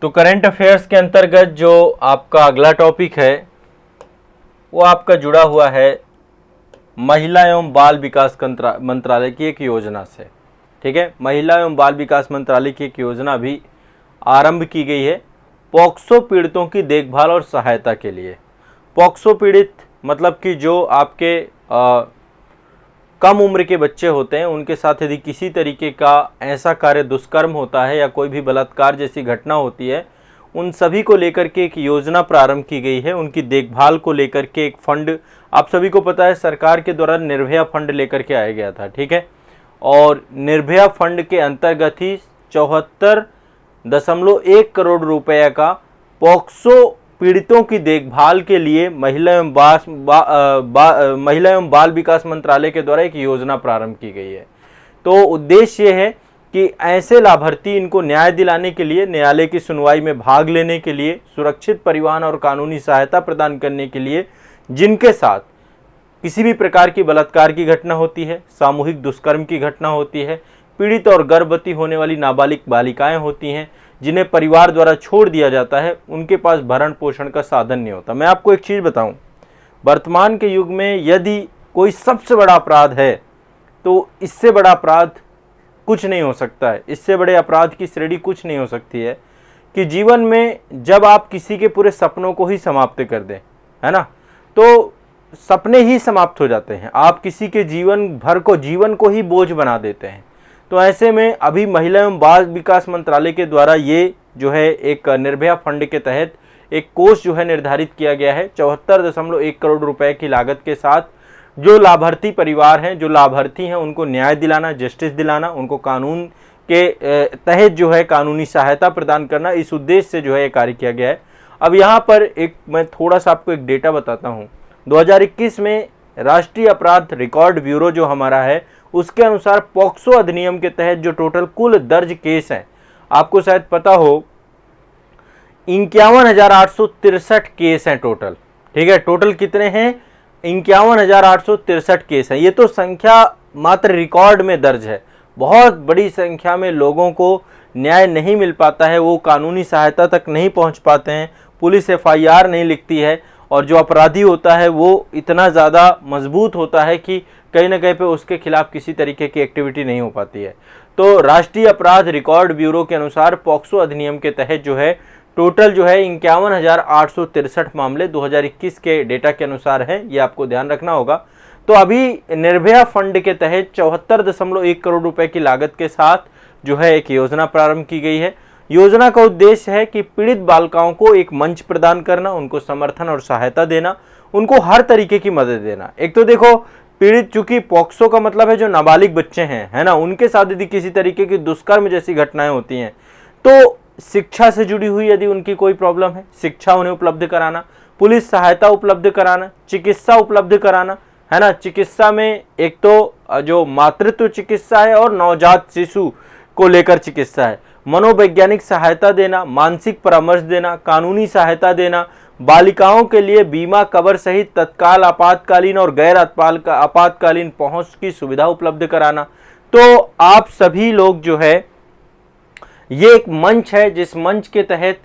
तो current affairs के अंतर्गत जो आपका अगला टॉपिक है वो आपका जुड़ा हुआ है महिला एवं बाल विकास मंत्रालय की एक योजना से। ठीक है, महिला एवं बाल विकास मंत्रालय की एक योजना भी आरंभ की गई है पॉक्सो पीड़ितों की देखभाल और सहायता के लिए। पॉक्सो पीड़ित मतलब कि जो आपके कम उम्र के बच्चे होते हैं, उनके साथ यदि किसी तरीके का ऐसा कार्य दुष्कर्म होता है या कोई भी बलात्कार जैसी घटना होती है, उन सभी को लेकर के एक योजना प्रारंभ की गई है। उनकी देखभाल को लेकर के एक फंड, आप सभी को पता है सरकार के द्वारा निर्भया फंड लेकर के आया गया था। ठीक है, और निर्भया फंड के अंतर्गत ही 74.1 करोड़ रुपए का पॉक्सो पीड़ितों की देखभाल के लिए महिला एवं बाल विकास मंत्रालय के द्वारा एक योजना प्रारंभ की गई है। तो उद्देश्य ये है कि ऐसे लाभार्थी, इनको न्याय दिलाने के लिए, न्यायालय की सुनवाई में भाग लेने के लिए, सुरक्षित परिवहन और कानूनी सहायता प्रदान करने के लिए, जिनके साथ किसी भी प्रकार की बलात्कार की घटना होती है, सामूहिक दुष्कर्म की घटना होती है, पीड़ित और गर्भवती होने वाली नाबालिग बालिकाएं होती हैं, जिन्हें परिवार द्वारा छोड़ दिया जाता है, उनके पास भरण पोषण का साधन नहीं होता। मैं आपको एक चीज़ बताऊं, वर्तमान के युग में यदि कोई सबसे बड़ा अपराध है तो इससे बड़ा अपराध कुछ नहीं हो सकता है। इससे बड़े अपराध की श्रेणी कुछ नहीं हो सकती है कि जीवन में जब आप किसी के पूरे सपनों को ही समाप्त कर दें, है ना, तो सपने ही समाप्त हो जाते हैं। आप किसी के जीवन को ही बोझ बना देते हैं। तो ऐसे में अभी महिला एवं बाल विकास मंत्रालय के द्वारा ये जो है एक निर्भया फंड के तहत एक कोष जो है निर्धारित किया गया है 74.1 करोड़ रुपए की लागत के साथ। जो लाभार्थी परिवार हैं, जो लाभार्थी हैं, उनको न्याय दिलाना, जस्टिस दिलाना, उनको कानून के तहत जो है कानूनी सहायता प्रदान करना, इस उद्देश्य से जो है कार्य किया गया है। अब यहाँ पर मैं थोड़ा सा आपको एक डेटा बताता हूँ। 2021 में राष्ट्रीय अपराध रिकॉर्ड ब्यूरो जो हमारा है, उसके अनुसार पॉक्सो अधिनियम के तहत जो टोटल कुल दर्ज केस हैं, आपको शायद पता हो 51,863 केस हैं टोटल। ठीक है, टोटल कितने हैं? 51,863 केस हैं। ये तो संख्या मात्र रिकॉर्ड में दर्ज है। बहुत बड़ी संख्या में लोगों को न्याय नहीं मिल पाता है, वो कानूनी सहायता तक नहीं पहुंच पाते हैं, पुलिस FIR नहीं लिखती है, और जो अपराधी होता है वो इतना ज़्यादा मजबूत होता है कि कहीं ना कहीं पे उसके खिलाफ किसी तरीके की एक्टिविटी नहीं हो पाती है। तो राष्ट्रीय अपराध रिकॉर्ड ब्यूरो के अनुसार पॉक्सो अधिनियम के तहत जो है टोटल जो है 51,863 मामले 2021 के डेटा के अनुसार हैं। ये आपको ध्यान रखना होगा। तो अभी निर्भया फंड के तहत 74.1 करोड़ रुपए की लागत के साथ जो है एक योजना प्रारंभ की गई है। योजना का उद्देश्य है कि पीड़ित बालिकाओं को एक मंच प्रदान करना, उनको समर्थन और सहायता देना, उनको हर तरीके की मदद देना। एक तो देखो, पीड़ित, चूंकि पॉक्सो का मतलब है जो नाबालिग बच्चे हैं, है ना, उनके साथ यदि किसी तरीके की दुष्कर्म जैसी घटनाएं होती हैं तो शिक्षा से जुड़ी हुई यदि उनकी कोई प्रॉब्लम है, शिक्षा उन्हें उपलब्ध कराना, पुलिस सहायता उपलब्ध कराना, चिकित्सा उपलब्ध कराना, है ना। चिकित्सा में एक तो जो मातृत्व चिकित्सा है और नवजात शिशु को लेकर चिकित्सा है, मनोवैज्ञानिक सहायता देना, मानसिक परामर्श देना, कानूनी सहायता देना, बालिकाओं के लिए बीमा कवर सहित तत्काल, आपातकालीन और गैर आपातकालीन पहुंच की सुविधा उपलब्ध कराना। तो आप सभी लोग जो है, ये एक मंच है जिस मंच के तहत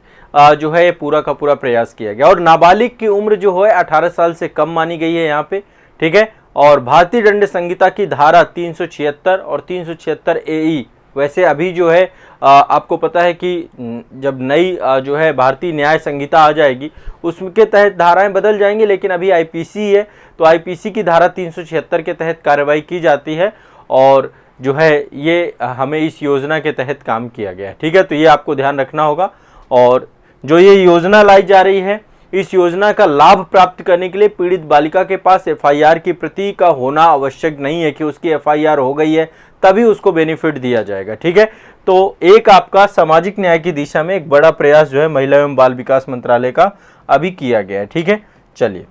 जो है पूरा का पूरा प्रयास किया गया। और नाबालिग की उम्र जो है 18 साल से कम मानी गई है यहाँ पे। ठीक है, और भारतीय दंड संहिता की धारा 376 और 376 AE, वैसे अभी जो है आपको पता है कि जब नई जो है भारतीय न्याय संहिता आ जाएगी उसके तहत धाराएं बदल जाएंगी, लेकिन अभी IPC है तो IPC की धारा 376 के तहत कार्रवाई की जाती है और जो है ये हमें इस योजना के तहत काम किया गया है। ठीक है, तो ये आपको ध्यान रखना होगा। और जो ये योजना लाई जा रही है, इस योजना का लाभ प्राप्त करने के लिए पीड़ित बालिका के पास FIR की प्रति का होना आवश्यक नहीं है कि उसकी FIR हो गई है तभी उसको बेनिफिट दिया जाएगा। ठीक है, तो एक आपका सामाजिक न्याय की दिशा में एक बड़ा प्रयास जो है महिला एवं बाल विकास मंत्रालय का अभी किया गया है। ठीक है, चलिए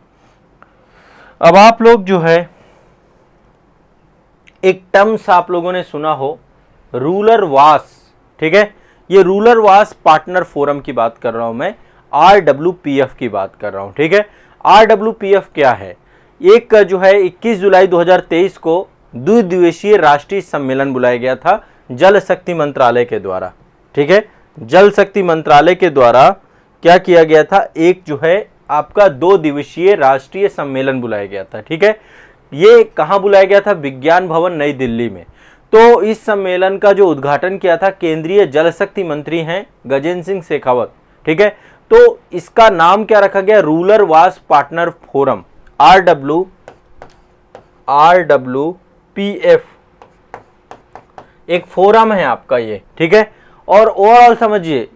अब आप लोग जो है एक टर्म्स आप लोगों ने सुना हो, रूरल वास। ठीक है, ये रूरल वास पार्टनर फोरम की बात कर रहा हूं मैं, RWPF की बात कर रहा हूं। ठीक है, RWPF क्या है? एक जो है 21 जुलाई 2023 को द्विदिवसीय राष्ट्रीय सम्मेलन बुलाया गया था जल शक्ति मंत्रालय के द्वारा। ठीक है, जल शक्ति मंत्रालय के द्वारा क्या किया गया था, एक जो है आपका 2 दिवसीय राष्ट्रीय सम्मेलन बुलाया गया था। ठीक है, ये कहाँ बुलाया गया था, विज्ञान भवन नई दिल्ली में। तो इस सम्मेलन का जो उद्घाटन किया था केंद्रीय जल शक्ति मंत्री हैं गजेंद्र सिंह शेखावत। ठीक है, तो इसका नाम क्या रखा गया, रूरल वास पार्टनर फोरम, RWPF एक फोरम है आपका ये। ठीक है, और ओवरऑल समझिए,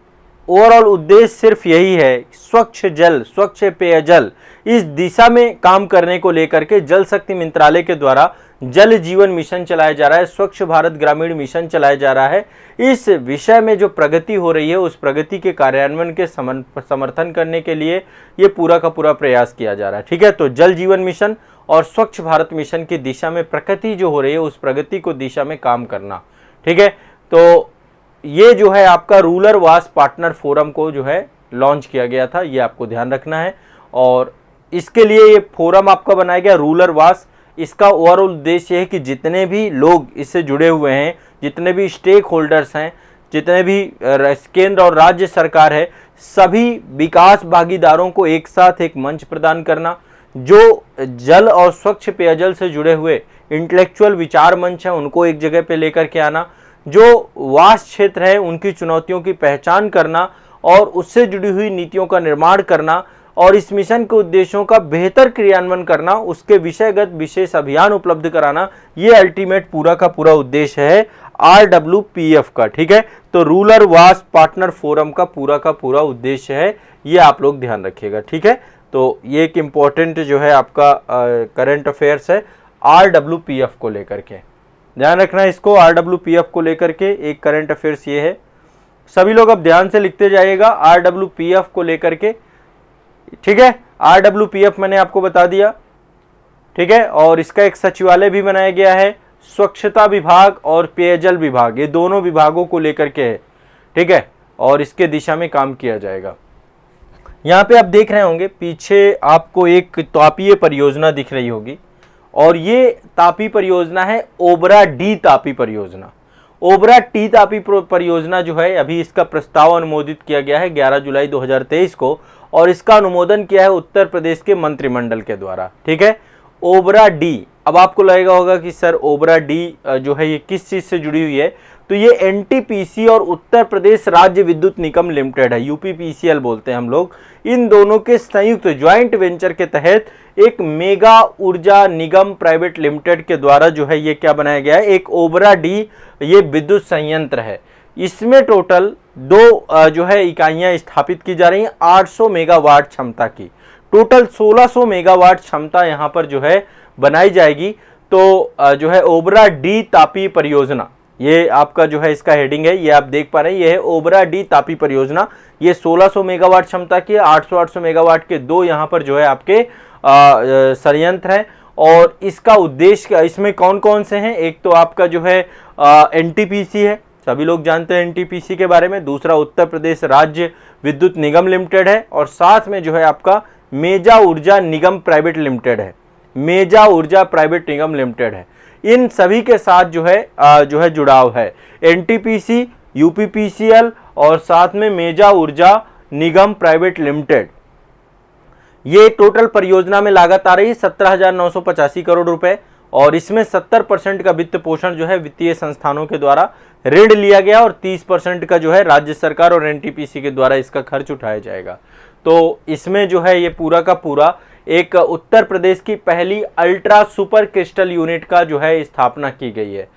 ओवरऑल उद्देश्य सिर्फ यही है, स्वच्छ जल, स्वच्छ पेयजल, इस दिशा में काम करने को लेकर के जल शक्ति मंत्रालय के द्वारा जल जीवन मिशन चलाया जा रहा है, स्वच्छ भारत ग्रामीण मिशन चलाया जा रहा है। इस विषय में जो प्रगति हो रही है उस प्रगति के कार्यान्वयन के समर्थन करने के लिए ये पूरा का पूरा प्रयास किया जा रहा है। ठीक है, तो जल जीवन मिशन और स्वच्छ भारत मिशन की दिशा में प्रगति जो हो रही है उस प्रगति को दिशा में काम करना। ठीक है, तो ये जो है आपका रूरल वास पार्टनर फोरम को जो है लॉन्च किया गया था, ये आपको ध्यान रखना है। और इसके लिए ये फोरम आपका बनाया गया रूरल वास। इसका ओवरऑल उद्देश्य है कि जितने भी लोग इससे जुड़े हुए हैं, जितने भी स्टेक होल्डर्स हैं, जितने भी केंद्र और राज्य सरकार है, सभी विकास भागीदारों को एक साथ एक मंच प्रदान करना, जो जल और स्वच्छ पेयजल से जुड़े हुए इंटेलेक्चुअल विचार मंच है उनको एक जगह पे लेकर के आना, जो वास्ट क्षेत्र है उनकी चुनौतियों की पहचान करना और उससे जुड़ी हुई नीतियों का निर्माण करना और इस मिशन के उद्देश्यों का बेहतर क्रियान्वयन करना, उसके विषयगत विशेष अभियान उपलब्ध कराना, ये अल्टीमेट पूरा का पूरा उद्देश्य है RWPF का। ठीक है, तो रूरल वास पार्टनर फोरम का पूरा उद्देश्य है, ये आप लोग ध्यान रखिएगा। ठीक है, तो ये एक इम्पॉर्टेंट जो है आपका करंट अफेयर्स है RWPF को लेकर के, ध्यान रखना है इसको। RWPF को लेकर के एक करंट अफेयर्स ये है, सभी लोग अब ध्यान से लिखते जाइएगा RWPF को लेकर के। ठीक है, RWPF मैंने आपको बता दिया। ठीक है, और इसका एक सचिवालय भी बनाया गया है, स्वच्छता विभाग और पेयजल विभाग, ये दोनों विभागों को लेकर के है। ठीक है, और इसके दिशा में काम किया जाएगा। यहाँ पे आप देख रहे होंगे पीछे आपको एक तापीय परियोजना दिख रही होगी और ये तापी परियोजना है ओबरा डी तापी परियोजना। ओबरा टी तापी परियोजना जो है अभी इसका प्रस्ताव अनुमोदित किया गया है 11 जुलाई 2023 को और इसका अनुमोदन किया है उत्तर प्रदेश के मंत्रिमंडल के द्वारा। ठीक है, ओबरा डी, अब आपको लगेगा होगा कि सर ओबरा डी जो है ये किस चीज से जुड़ी हुई है, तो ये NTPC और उत्तर प्रदेश राज्य विद्युत निगम लिमिटेड है, UPPCL बोलते हैं हम लोग, इन दोनों के संयुक्त ज्वाइंट वेंचर के तहत एक मेगा ऊर्जा निगम प्राइवेट लिमिटेड के द्वारा जो है ये क्या बनाया गया है, एक ओबरा डी ये विद्युत संयंत्र है। इसमें टोटल 2 जो है इकाइयां स्थापित की जा रही हैं 800 मेगावाट क्षमता की, टोटल 1600 मेगावाट क्षमता यहां पर जो है बनाई जाएगी। तो जो है ओबरा डी तापी परियोजना, ये आपका जो है इसका हेडिंग है, ये आप देख पा रहे हैं, ये है ओबरा डी तापी परियोजना। ये 1600 मेगावाट क्षमता की, 800 मेगावाट के 2 यहाँ पर जो है आपके संयंत्र हैं। और इसका उद्देश्य, इसमें कौन कौन से हैं, एक तो आपका जो है NTPC है, सभी लोग जानते हैं NTPC के बारे में, दूसरा उत्तर प्रदेश राज्य विद्युत निगम लिमिटेड है और साथ में जो है आपका मेजा ऊर्जा निगम प्राइवेट लिमिटेड है, मेजा ऊर्जा प्राइवेट निगम लिमिटेड है। इन सभी के साथ जो है जुड़ाव है NTPC, UPPCL और साथ में मेजा ऊर्जा निगम प्राइवेट लिमिटेड। ये टोटल परियोजना में लागत आ रही है 17,985 करोड़ रुपए और इसमें 70% का वित्त पोषण जो है वित्तीय संस्थानों के द्वारा ऋण लिया गया और 30% का जो है राज्य सरकार और NTPC के द्वारा इसका खर्च उठाया जाएगा। तो इसमें जो है ये पूरा का पूरा एक उत्तर प्रदेश की पहली अल्ट्रा सुपर क्रिस्टल यूनिट का जो है स्थापना की गई है।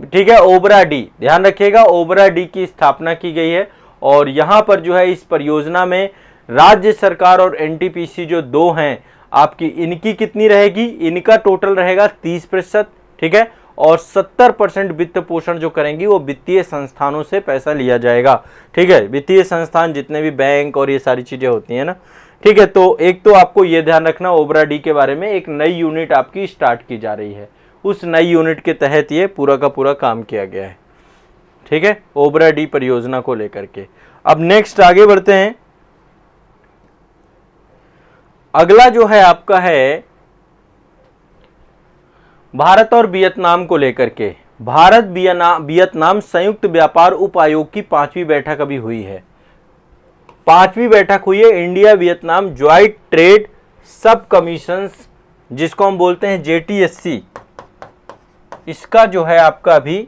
ठीक है, ओबरा डी, ध्यान रखिएगा, ओबरा डी की स्थापना की गई है और यहाँ पर जो है इस परियोजना में राज्य सरकार और NTPC जो 2 हैं आपकी, इनकी कितनी रहेगी, इनका टोटल रहेगा 30%। ठीक है, और 70% वित्त पोषण जो करेंगी वो वित्तीय संस्थानों से पैसा लिया जाएगा। ठीक है, वित्तीय संस्थान जितने भी बैंक और ये सारी चीजें होती हैं ना। ठीक है, तो एक तो आपको ये ध्यान रखना ओबरा डी के बारे में, एक नई यूनिट आपकी स्टार्ट की जा रही है, उस नई यूनिट के तहत ये पूरा का पूरा काम किया गया है। ठीक है, ओबरा डी परियोजना को लेकर के। अब नेक्स्ट आगे बढ़ते हैं, अगला जो है आपका है भारत और वियतनाम को लेकर के। भारत वियतनाम संयुक्त व्यापार उप आयोग की 5वीं बैठक अभी हुई है। 5वीं बैठक हुई है इंडिया वियतनाम ज्वाइंट ट्रेड सब कमीशंस, जिसको हम बोलते हैं JTSC। इसका जो है आपका अभी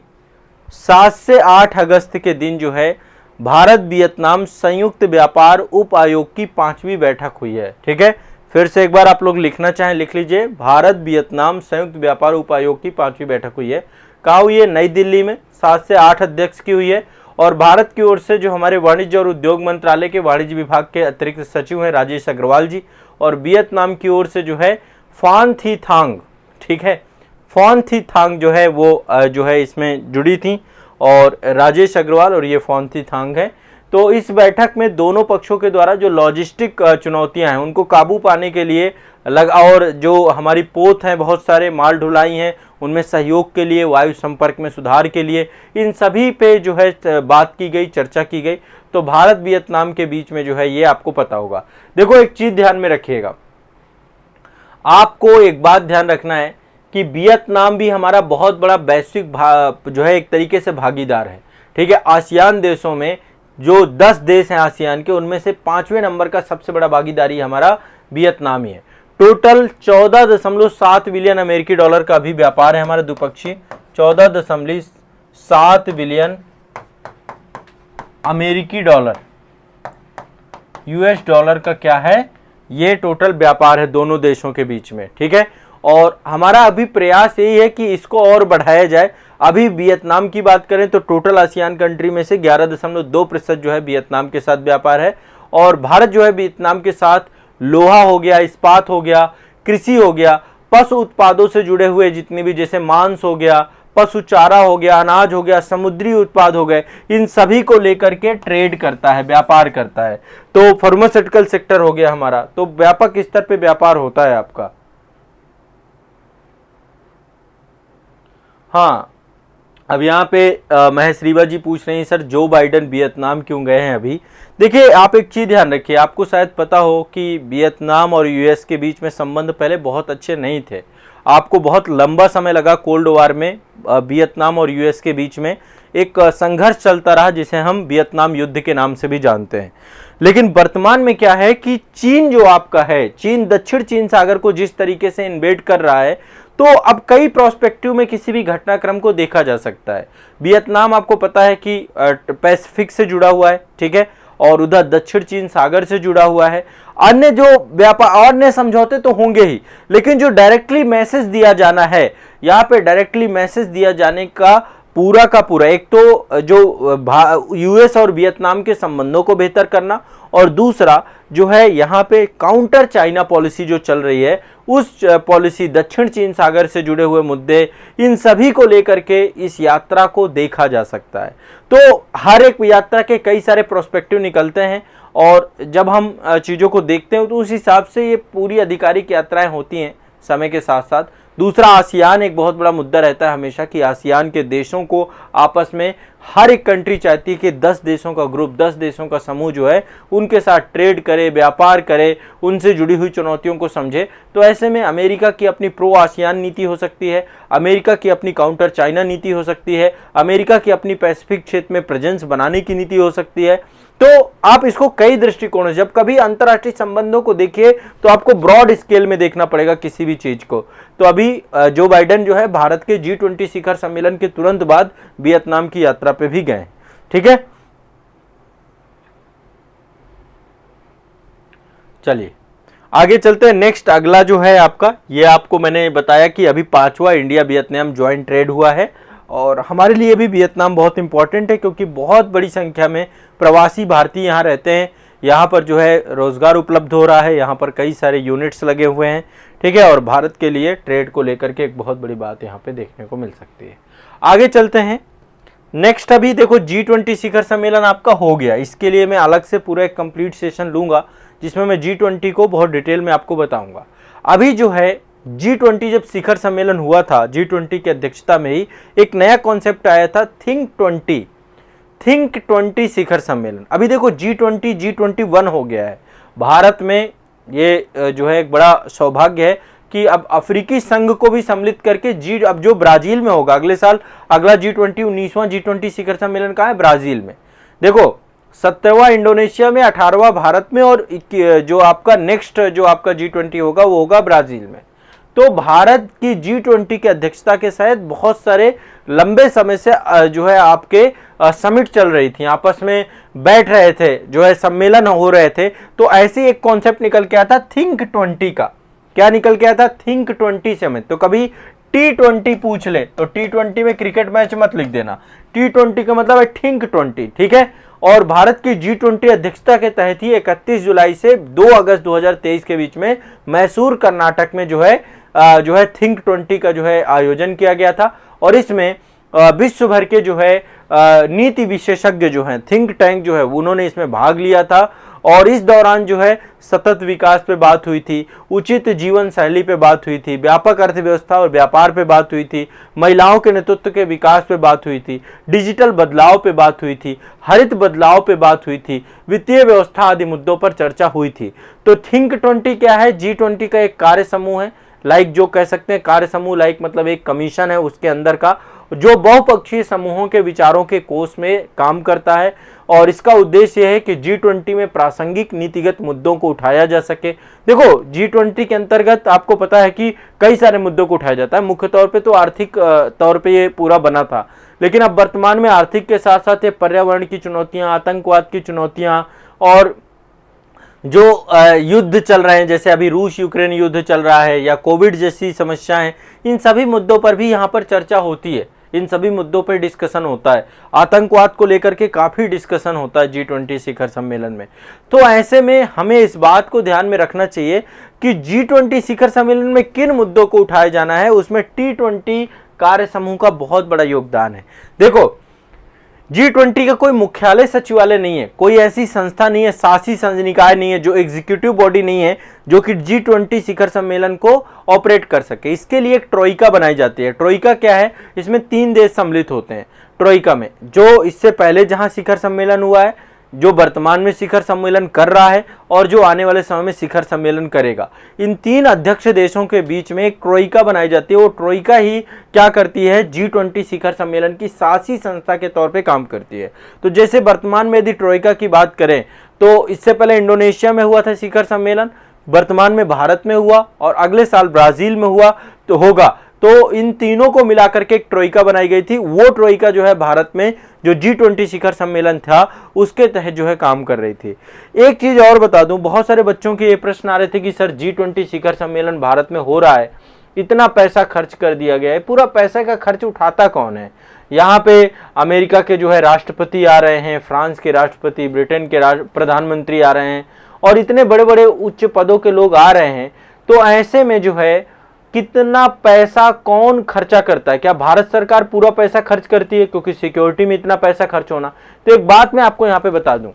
7 से 8 अगस्त के दिन जो है भारत वियतनाम संयुक्त व्यापार उप आयोग की 5वीं बैठक हुई है। ठीक है, फिर से एक बार आप लोग लिखना चाहें लिख लीजिए, भारत वियतनाम संयुक्त व्यापार उप आयोग की 5वीं बैठक हुई है। कहाँ हुई है? नई दिल्ली में। 7 से 8 अध्यक्ष की हुई है। और भारत की ओर से जो हमारे वाणिज्य और उद्योग मंत्रालय के वाणिज्य विभाग के अतिरिक्त सचिव हैं राजेश अग्रवाल जी, और वियतनाम की ओर से जो है फान थी थांग, ठीक है, फान थी थांग जो है वो जो है इसमें जुड़ी थी, और राजेश अग्रवाल और ये फान थी थांग है। तो इस बैठक में दोनों पक्षों के द्वारा जो लॉजिस्टिक चुनौतियां हैं उनको काबू पाने के लिए और जो हमारी पोत हैं, बहुत सारे माल ढुलाई हैं, उनमें सहयोग के लिए, वायु संपर्क में सुधार के लिए, इन सभी पे जो है बात की गई, चर्चा की गई। तो भारत वियतनाम के बीच में जो है ये आपको पता होगा। देखो एक चीज ध्यान में रखिएगा, आपको एक बात ध्यान रखना है कि वियतनाम भी हमारा बहुत बड़ा वैश्विक जो है एक तरीके से भागीदार है। ठीक है, आसियान देशों में जो 10 देश हैं आसियान के, उनमें से 5वें नंबर का सबसे बड़ा भागीदारी हमारा वियतनाम ही है। टोटल 14.7 बिलियन अमेरिकी डॉलर का भी व्यापार है हमारा द्विपक्षीय। 14.7 बिलियन अमेरिकी डॉलर, US डॉलर का क्या है, ये टोटल व्यापार है दोनों देशों के बीच में। ठीक है, और हमारा अभी प्रयास यही है कि इसको और बढ़ाया जाए। अभी वियतनाम की बात करें तो टोटल आसियान कंट्री में से 11.2% जो है वियतनाम के साथ व्यापार है, और भारत जो है वियतनाम के साथ लोहा हो गया, इस्पात हो गया, कृषि हो गया, पशु उत्पादों से जुड़े हुए जितने भी, जैसे मांस हो गया, पशु चारा हो गया, अनाज हो गया, समुद्री उत्पाद हो गए, इन सभी को लेकर के ट्रेड करता है, व्यापार करता है। तो फार्मास्यूटिकल सेक्टर हो गया हमारा, तो व्यापक स्तर पे व्यापार होता है आपका। हाँ, अब यहाँ पे महेश रीवा जी पूछ रहे हैं सर जो बाइडन वियतनाम क्यों गए हैं अभी। देखिए आप एक चीज़ ध्यान रखिए, आपको शायद पता हो कि वियतनाम और US के बीच में संबंध पहले बहुत अच्छे नहीं थे। आपको बहुत लंबा समय लगा कोल्ड वार में वियतनाम और US के बीच में एक संघर्ष चलता रहा, जिसे हम वियतनाम युद्ध के नाम से भी जानते हैं। लेकिन वर्तमान में क्या है कि चीन जो आपका है, चीन दक्षिण चीन सागर को जिस तरीके से इन्वेड कर रहा है, तो अब कई प्रोस्पेक्टिव में किसी भी घटनाक्रम को देखा जा सकता है। वियतनाम आपको पता है कि पैसिफिक से जुड़ा हुआ है, ठीक है, और उधर दक्षिण चीन सागर से जुड़ा हुआ है। अन्य जो व्यापार, अन्य समझौते तो होंगे ही, लेकिन जो डायरेक्टली मैसेज दिया जाना है, यहाँ पे डायरेक्टली मैसेज दिया जाने का पूरा एक तो जो US और वियतनाम के संबंधों को बेहतर करना, और दूसरा जो है यहाँ पे काउंटर चाइना पॉलिसी जो चल रही है, उस पॉलिसी, दक्षिण चीन सागर से जुड़े हुए मुद्दे, इन सभी को लेकर के इस यात्रा को देखा जा सकता है। तो हर एक यात्रा के कई सारे प्रोस्पेक्टिव निकलते हैं, और जब हम चीज़ों को देखते हैं तो उस हिसाब से ये पूरी आधिकारिक यात्राएं होती हैं समय के साथ साथ। दूसरा, आसियान एक बहुत बड़ा मुद्दा रहता है हमेशा कि आसियान के देशों को आपस में, हर एक कंट्री चाहती है कि 10 देशों का ग्रुप, 10 देशों का समूह जो है उनके साथ ट्रेड करे, व्यापार करे, उनसे जुड़ी हुई चुनौतियों को समझे। तो ऐसे में अमेरिका की अपनी प्रो आसियान नीति हो सकती है, अमेरिका की अपनी काउंटर चाइना नीति हो सकती है, अमेरिका की अपनी पैसिफिक क्षेत्र में प्रेजेंस बनाने की नीति हो सकती है। तो आप इसको कई दृष्टिकोणों से, जब कभी अंतर्राष्ट्रीय संबंधों को देखिए तो आपको ब्रॉड स्केल में देखना पड़ेगा किसी भी चीज को। तो अभी जो बाइडन जो है भारत के G20 शिखर सम्मेलन के तुरंत बाद वियतनाम की यात्रा पे भी गए। ठीक है, चलिए आगे चलते हैं। नेक्स्ट अगला जो है आपका, ये आपको मैंने बताया कि अभी 5वां इंडिया वियतनाम ज्वाइंट ट्रेड हुआ है, और हमारे लिए भी वियतनाम बहुत इंपॉर्टेंट है क्योंकि बहुत बड़ी संख्या में प्रवासी भारतीय यहाँ रहते हैं। यहाँ पर जो है रोजगार उपलब्ध हो रहा है, यहाँ पर कई सारे यूनिट्स लगे हुए हैं। ठीक है, और भारत के लिए ट्रेड को लेकर के एक बहुत बड़ी बात यहाँ पे देखने को मिल सकती है। आगे चलते हैं। नेक्स्ट अभी देखो G20 शिखर सम्मेलन आपका हो गया, इसके लिए मैं अलग से पूरा एक कंप्लीट सेशन लूंगा जिसमें मैं G20 को बहुत डिटेल में आपको बताऊंगा। अभी जो है G20 जब शिखर सम्मेलन हुआ था, G20 की अध्यक्षता में ही एक नया कॉन्सेप्ट आया था, थिंक 20 शिखर सम्मेलन। अभी देखो G20 G21 हो गया है। भारत में ये जो है एक बड़ा सौभाग्य है कि अब अफ्रीकी संघ को भी सम्मिलित करके अब जो ब्राजील में होगा अगले साल, अगला G20 19वां G20 शिखर सम्मेलन कहाँ है? ब्राजील में। देखो 17वां इंडोनेशिया में, 18वां भारत में, और जो आपका नेक्स्ट जो आपका G20 होगा वो होगा ब्राजील में। तो भारत की G20 की अध्यक्षता के साथ बहुत सारे लंबे समय से जो है आपके समिट चल रही थी, आपस में बैठ रहे थे, जो है सम्मेलन हो रहे थे। तो ऐसे एक कॉन्सेप्ट निकल के आया था थिंक 20 का। क्या निकल के आया था? Think 20 summit. तो कभी T20 पूछ ले तो T20 में क्रिकेट मैच मत लिख देना, T20 का मतलब है थिंक 20, ठीक है। और भारत की G20 अध्यक्षता के तहत ही 31 जुलाई से 2 अगस्त 2023 के बीच में मैसूर कर्नाटक में जो है थिंक 20 का जो है आयोजन किया गया था। और इसमें विश्व भर के जो है नीति विशेषज्ञ जो हैं, थिंक टैंक जो है, उन्होंने इसमें भाग लिया था। और इस दौरान जो है सतत विकास पे बात हुई थी, उचित जीवन शैली पे बात हुई थी, व्यापक अर्थव्यवस्था और व्यापार पे बात हुई थी, महिलाओं के नेतृत्व के विकास पे बात हुई थी, डिजिटल बदलाव पे बात हुई थी, हरित बदलाव पे बात हुई थी, वित्तीय व्यवस्था आदि मुद्दों पर चर्चा हुई थी। तो थिंक 20 क्या है? G20 का एक कार्य समूह है, लाइक जो कह सकते हैं कार्य समूह, लाइक मतलब एक कमीशन है उसके अंदर का, जो बहुपक्षीय समूहों के विचारों के कोष में काम करता है। और इसका उद्देश्य यह है कि G20 में प्रासंगिक नीतिगत मुद्दों को उठाया जा सके। देखो G20 के अंतर्गत आपको पता है कि कई सारे मुद्दों को उठाया जाता है। मुख्य तौर पे तो आर्थिक तौर पे ये पूरा बना था, लेकिन अब वर्तमान में आर्थिक के साथ साथ ये पर्यावरण की चुनौतियां, आतंकवाद की चुनौतियां, और जो युद्ध चल रहे हैं, जैसे अभी रूस यूक्रेन युद्ध चल रहा है, या कोविड जैसी समस्याएं, इन सभी मुद्दों पर भी यहाँ पर चर्चा होती है, इन सभी मुद्दों पर डिस्कशन होता है। आतंकवाद को लेकर के काफी डिस्कशन होता है G20 शिखर सम्मेलन में। तो ऐसे में हमें इस बात को ध्यान में रखना चाहिए कि G20 शिखर सम्मेलन में किन मुद्दों को उठाया जाना है, उसमें T20 कार्य समूह का बहुत बड़ा योगदान है। देखो G20 का कोई मुख्यालय सचिवालय नहीं है, कोई ऐसी संस्था नहीं है, शासी संनिकाय नहीं है, जो एग्जीक्यूटिव बॉडी नहीं है जो कि G20 शिखर सम्मेलन को ऑपरेट कर सके। इसके लिए एक ट्रोइका बनाई जाती है। ट्रोइका क्या है? इसमें 3 देश सम्मिलित होते हैं ट्रोइका में, जो इससे पहले जहां शिखर सम्मेलन हुआ है, जो वर्तमान में शिखर सम्मेलन कर रहा है, और जो आने वाले समय में शिखर सम्मेलन करेगा। इन 3 अध्यक्ष देशों के बीच में एक ट्रोइका बनाई जाती है। वो ट्रोइका ही क्या करती है? G20 शिखर सम्मेलन की शासी संस्था के तौर पे काम करती है। तो जैसे वर्तमान में यदि ट्रोइका की बात करें तो इससे पहले इंडोनेशिया में हुआ था शिखर सम्मेलन, वर्तमान में भारत में हुआ, और अगले साल ब्राजील में हुआ तो होगा। तो इन तीनों को मिलाकर के एक ट्रोइका बनाई गई थी। वो ट्रोइका जो है भारत में जो G20 शिखर सम्मेलन था उसके तहत जो है काम कर रही थी। एक चीज और बता दूं, बहुत सारे बच्चों के ये प्रश्न आ रहे थे कि सर G20 शिखर सम्मेलन भारत में हो रहा है, इतना पैसा खर्च कर दिया गया है, पूरा पैसे का खर्च उठाता कौन है? यहाँ पे अमेरिका के जो है राष्ट्रपति आ रहे हैं, फ्रांस के राष्ट्रपति, ब्रिटेन के प्रधानमंत्री आ रहे हैं, और इतने बड़े बड़े उच्च पदों के लोग आ रहे हैं। तो ऐसे में जो है कितना पैसा कौन खर्चा करता है? क्या भारत सरकार पूरा पैसा खर्च करती है? क्योंकि सिक्योरिटी में इतना पैसा खर्च होना। तो एक बात मैं आपको यहाँ पे बता दूं,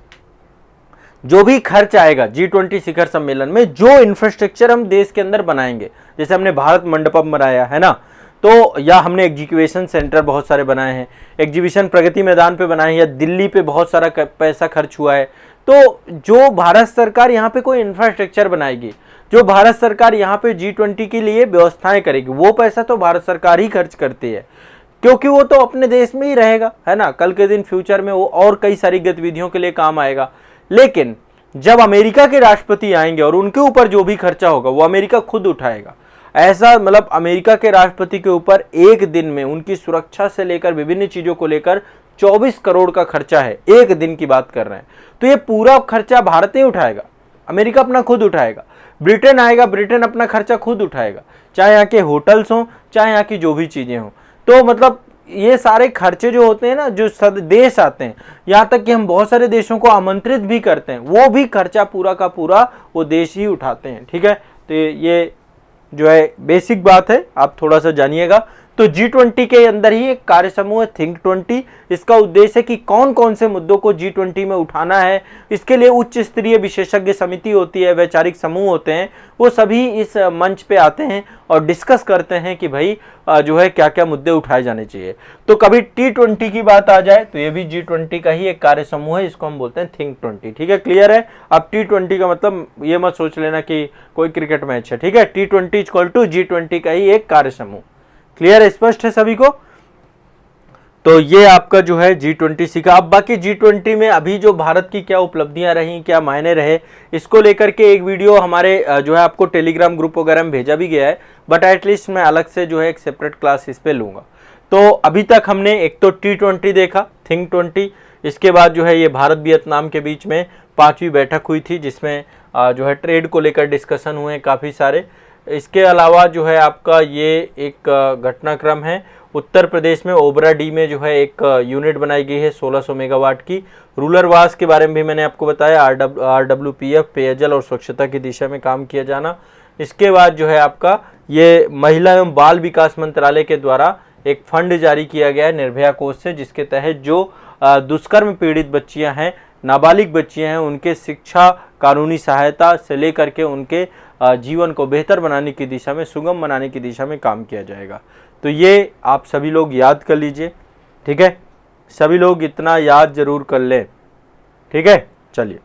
जो भी खर्च आएगा G20 शिखर सम्मेलन में, जो इंफ्रास्ट्रक्चर हम देश के अंदर बनाएंगे, जैसे हमने भारत मंडपम बनाया है ना, तो या हमने एग्जीक्यूशन सेंटर बहुत सारे बनाए हैं, एग्जीबिशन प्रगति मैदान पे बनाए हैं, या दिल्ली पे बहुत सारा पैसा खर्च हुआ है। तो जो भारत सरकार यहाँ पे कोई इंफ्रास्ट्रक्चर बनाएगी, जो भारत सरकार यहाँ पे G20 के लिए व्यवस्थाएं करेगी, वो पैसा तो भारत सरकार ही खर्च करती है, क्योंकि वो तो अपने देश में ही रहेगा, है ना। कल के दिन फ्यूचर में वो और कई सारी गतिविधियों के लिए काम आएगा। लेकिन जब अमेरिका के राष्ट्रपति आएंगे और उनके ऊपर जो भी खर्चा होगा वो अमेरिका खुद उठाएगा। ऐसा मतलब अमेरिका के राष्ट्रपति के ऊपर एक दिन में उनकी सुरक्षा से लेकर विभिन्न चीजों को लेकर 24 करोड़ का खर्चा है, एक दिन की बात कर रहे हैं। तो ये पूरा खर्चा भारत ही उठाएगा, अमेरिका अपना खुद उठाएगा। ब्रिटेन आएगा, ब्रिटेन अपना खर्चा खुद उठाएगा, चाहे यहाँ के होटल्स हों, चाहे यहाँ की जो भी चीजें हों। तो मतलब ये सारे खर्चे जो होते हैं ना, जो देश आते हैं, यहाँ तक कि हम बहुत सारे देशों को आमंत्रित भी करते हैं, वो भी खर्चा पूरा का पूरा वो देश ही उठाते हैं, ठीक है। तो ये जो है बेसिक बात है, आप थोड़ा सा जानिएगा। तो G20 के अंदर ही एक कार्य समूह है थिंक 20। इसका उद्देश्य है कि कौन कौन से मुद्दों को G20 में उठाना है। इसके लिए उच्च स्तरीय विशेषज्ञ समिति होती है, वैचारिक समूह होते हैं, वो सभी इस मंच पे आते हैं और डिस्कस करते हैं कि भाई जो है क्या क्या मुद्दे उठाए जाने चाहिए। तो कभी T20 की बात आ जाए तो ये भी G20 का ही एक कार्य समूह है, इसको हम बोलते हैं थिंक 20। ठीक है, क्लियर है। अब T20 का मतलब ये मत सोच लेना कि कोई क्रिकेट मैच है। ठीक है, T20 इक्वल टू G20 का ही एक कार्य समूह। क्लियर है, स्पष्ट है सभी को। तो ये आपका जो है G20 सीखा। अब बाकी G20 में अभी जो भारत की क्या उपलब्धियां रही, क्या मायने रहे, इसको लेकर के एक वीडियो हमारे जो है आपको टेलीग्राम ग्रुप वगैरह में भेजा भी गया है, बट एटलीस्ट मैं अलग से जो है एक सेपरेट क्लास इस पे लूंगा। तो अभी तक हमने एक तो T20 देखा, थिंक 20, इसके बाद जो है ये भारत वियतनाम के बीच में 5वीं बैठक हुई थी जिसमें जो है ट्रेड को लेकर डिस्कशन हुए काफ़ी सारे। इसके अलावा जो है आपका ये एक घटनाक्रम है, उत्तर प्रदेश में ओबरा डी में जो है एक यूनिट बनाई गई है 1600 मेगावाट की। रूरल वास के बारे में भी मैंने आपको बताया, RWPF, पेयजल और स्वच्छता की दिशा में काम किया जाना। इसके बाद जो है आपका ये महिला एवं बाल विकास मंत्रालय के द्वारा एक फंड जारी किया गया है निर्भया कोष से, जिसके तहत जो दुष्कर्म पीड़ित बच्चियां हैं, नाबालिग बच्चियां हैं, उनके शिक्षा, कानूनी सहायता से लेकर के उनके जीवन को बेहतर बनाने की दिशा में, सुगम बनाने की दिशा में काम किया जाएगा। तो ये आप सभी लोग याद कर लीजिए। ठीक है, सभी लोग इतना याद जरूर कर लें। ठीक है, चलिए।